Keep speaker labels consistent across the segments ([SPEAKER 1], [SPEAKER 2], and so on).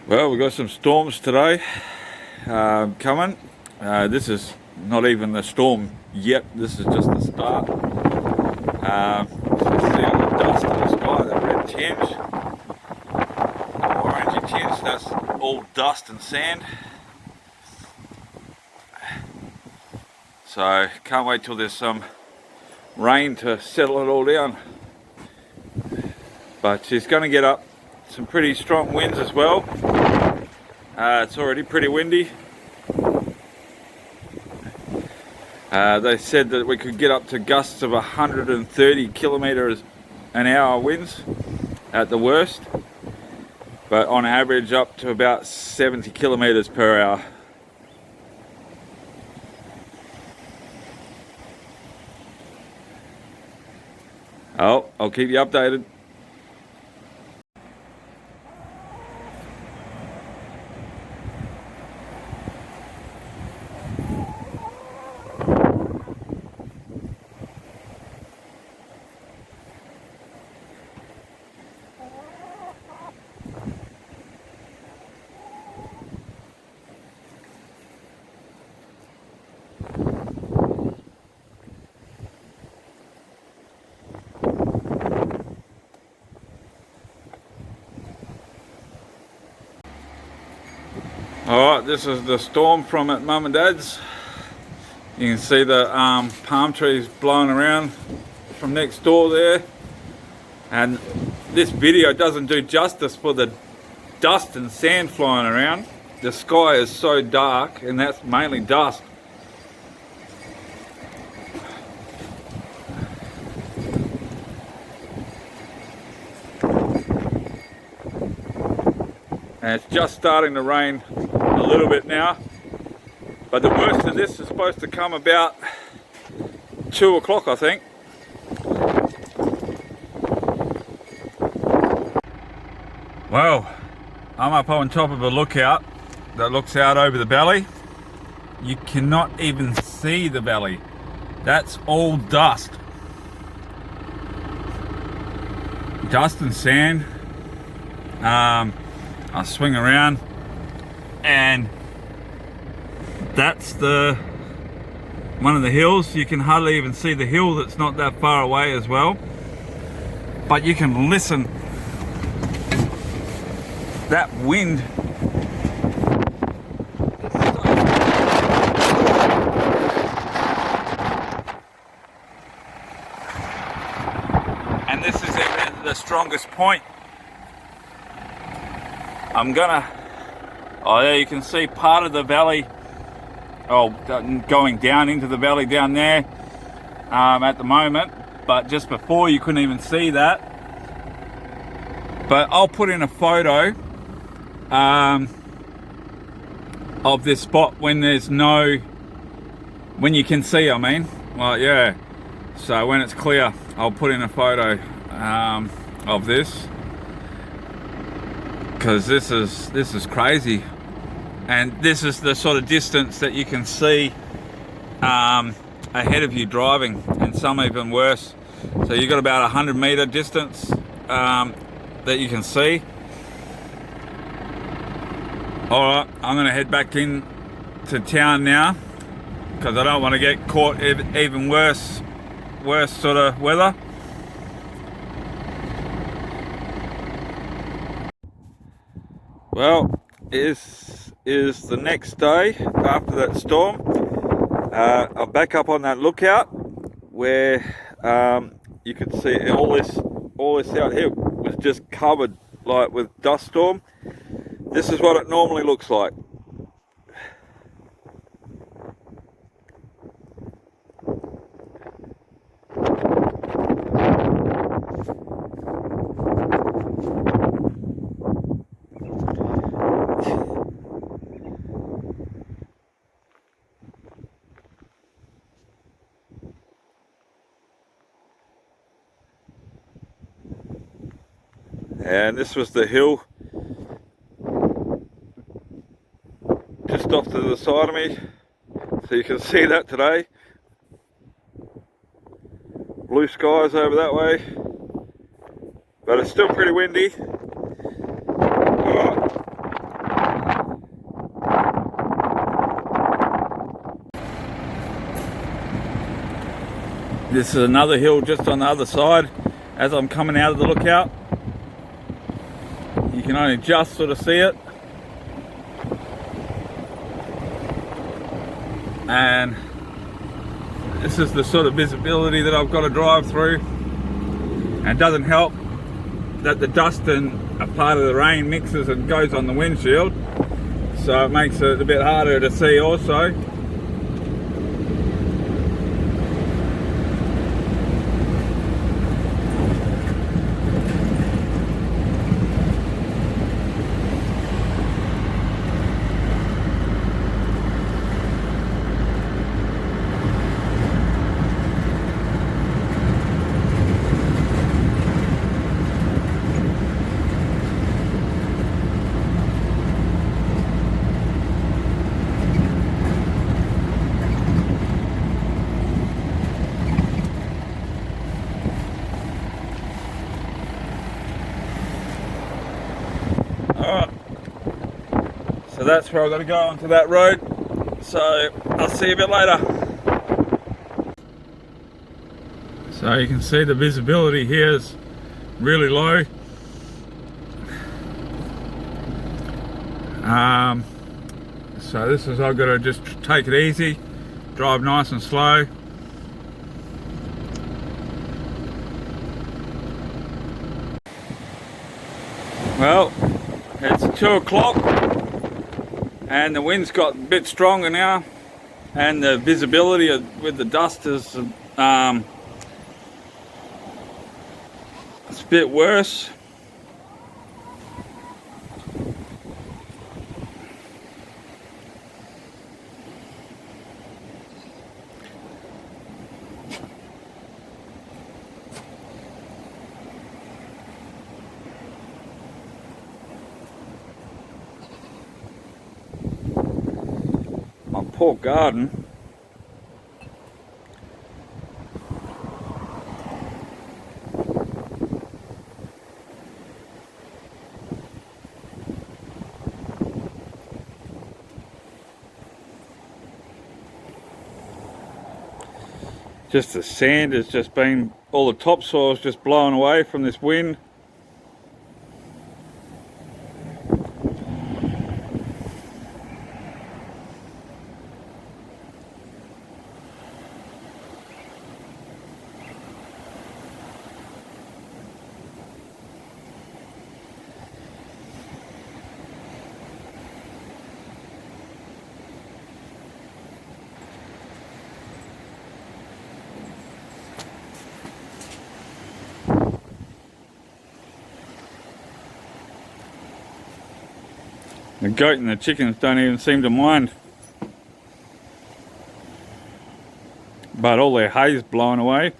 [SPEAKER 1] Well, we've got some storms today coming. This is not even the storm yet. This is just the start. So see all the dust in the sky, that red tinge, the orangey tinge, that's all dust and sand. So can't wait till there's some rain to settle it all down. But she's going to get up some pretty strong winds as well. It's already pretty windy. They said that we could get up to gusts of 130 kilometers an hour winds at the worst, but on average up to about 70 kilometers per hour. Oh, I'll keep you updated. Alright, this is the storm from at Mum and Dad's. You can see the palm trees blowing around from next door there. And this video doesn't do justice for the dust and sand flying around. The sky is so dark, and that's mainly dust. And it's just starting to rain a little bit now, but the worst of this is supposed to come about 2 o'clock, I think. Well, I'm up on top of a lookout that looks out over the valley. You cannot even see the valley. That's all dust. Dust and sand. I'll swing around, and that's one of the hills. You can hardly even see the hill that's not that far away as well, but you can listen. That wind, and this is even the strongest point. Oh there you can see part of the valley, going down into the valley down there at the moment, but just before you couldn't even see that. But I'll put in a photo of this spot when you can see, I mean, well, yeah. So when it's clear, I'll put in a photo of this, because this is crazy, and this is the sort of distance that you can see ahead of you driving, and some even worse. So you've got about 100-meter distance that you can see. Alright, I'm going to head back in to town now, because I don't want to get caught even worse sort of weather. Well, this is the next day after that storm. I'm back up on that lookout where you can see all this out here was just covered like with dust storm. This is what it normally looks like. And this was the hill just off to the side of me, so you can see that today. Blue skies over that way, but it's still pretty windy. This is another hill just on the other side. As I'm coming out of the lookout, you can only just sort of see it. And this is the sort of visibility that I've got to drive through. And it doesn't help that the dust and a part of the rain mixes and goes on the windshield, so it makes it a bit harder to see also. So that's where I've got to go onto that road. So I'll see you a bit later. So you can see the visibility here is really low. So this is, I've got to just take it easy, drive nice and slow. Well, it's 2 o'clock and the wind's got a bit stronger now, and the visibility with the dust is it's a bit worse. My poor garden. Just the sand has just been, all the topsoil's just blown away from this wind. The goat and the chickens don't even seem to mind. But all their hay's blown away.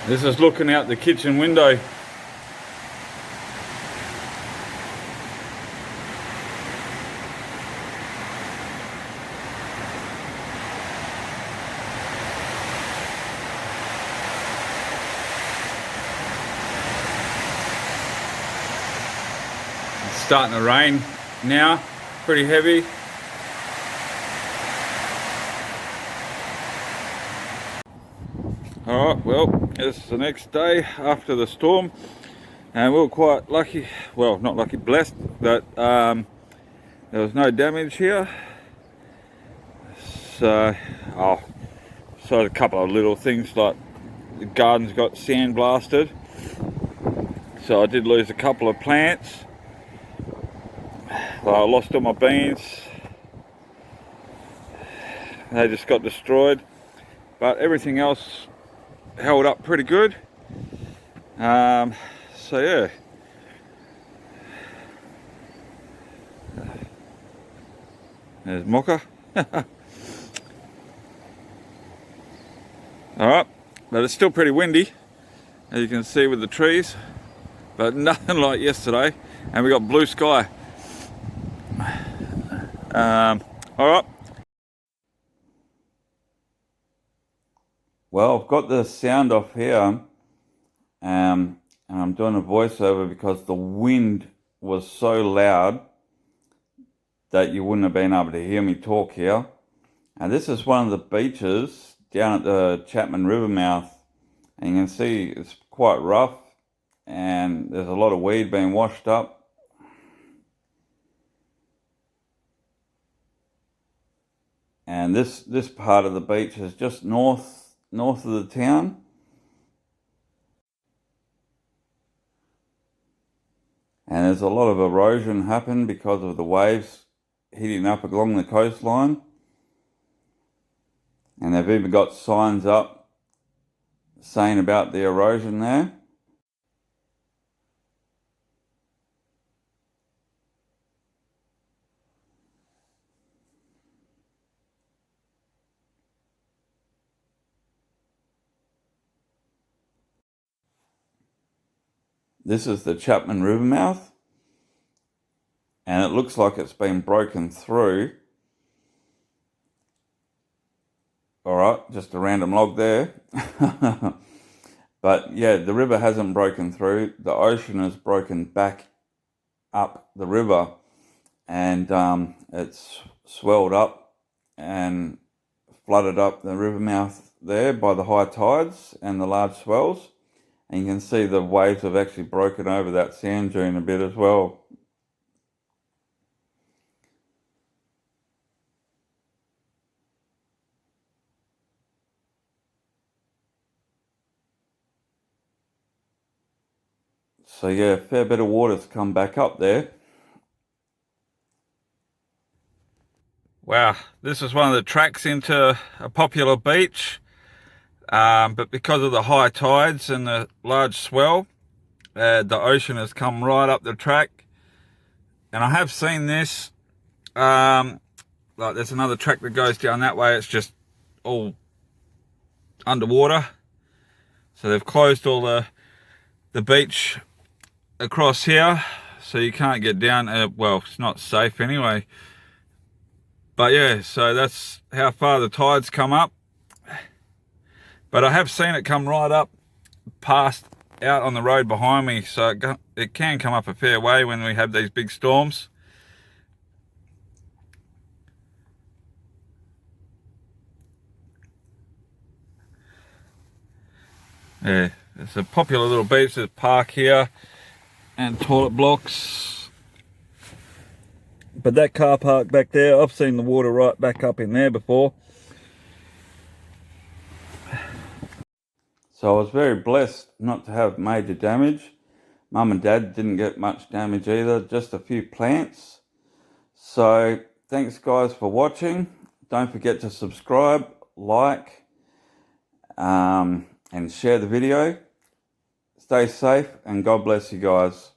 [SPEAKER 1] This is looking out the kitchen window. It's starting to rain now, pretty heavy. Alright, well, it's the next day after the storm, and we were quite lucky, well, not lucky, blessed that there was no damage here. So, so a couple of little things like the garden's got sandblasted, So I did lose a couple of plants. I lost all my beans. They just got destroyed. But everything else held up pretty good. So yeah. There's Mocha. Alright, but it's still pretty windy, as you can see with the trees, but nothing like yesterday, and we got blue sky. Alright. Well, I've got the sound off here, and I'm doing a voiceover because the wind was so loud that you wouldn't have been able to hear me talk here. And this is one of the beaches down at the Chapman River mouth, and you can see it's quite rough and there's a lot of weed being washed up. And this part of the beach is just north of the town. And there's a lot of erosion happened because of the waves hitting up along the coastline. And they've even got signs up saying about the erosion there. This is the Chapman River mouth, and it looks like it's been broken through. Alright, just a random log there. But yeah, the river hasn't broken through. The ocean has broken back up the river, and it's swelled up and flooded up the river mouth there by the high tides and the large swells. And you can see the waves have actually broken over that sand dune a bit as well. So yeah, a fair bit of water's come back up there. Wow, this is one of the tracks into a popular beach. But because of the high tides and the large swell, the ocean has come right up the track. And I have seen this, like there's another track that goes down that way, it's just all underwater. So they've closed all the beach across here, so you can't get down. Well, it's not safe anyway. But yeah, so that's how far the tides come up. But I have seen it come right up past out on the road behind me, so it can come up a fair way when we have these big storms. Yeah, it's a popular little beach. There's a park here and toilet blocks. But that car park back there, I've seen the water right back up in there before. So I was very blessed not to have major damage. Mum and Dad didn't get much damage either, just a few plants. So thanks guys for watching. Don't forget to subscribe, like, and share the video. Stay safe and God bless you guys.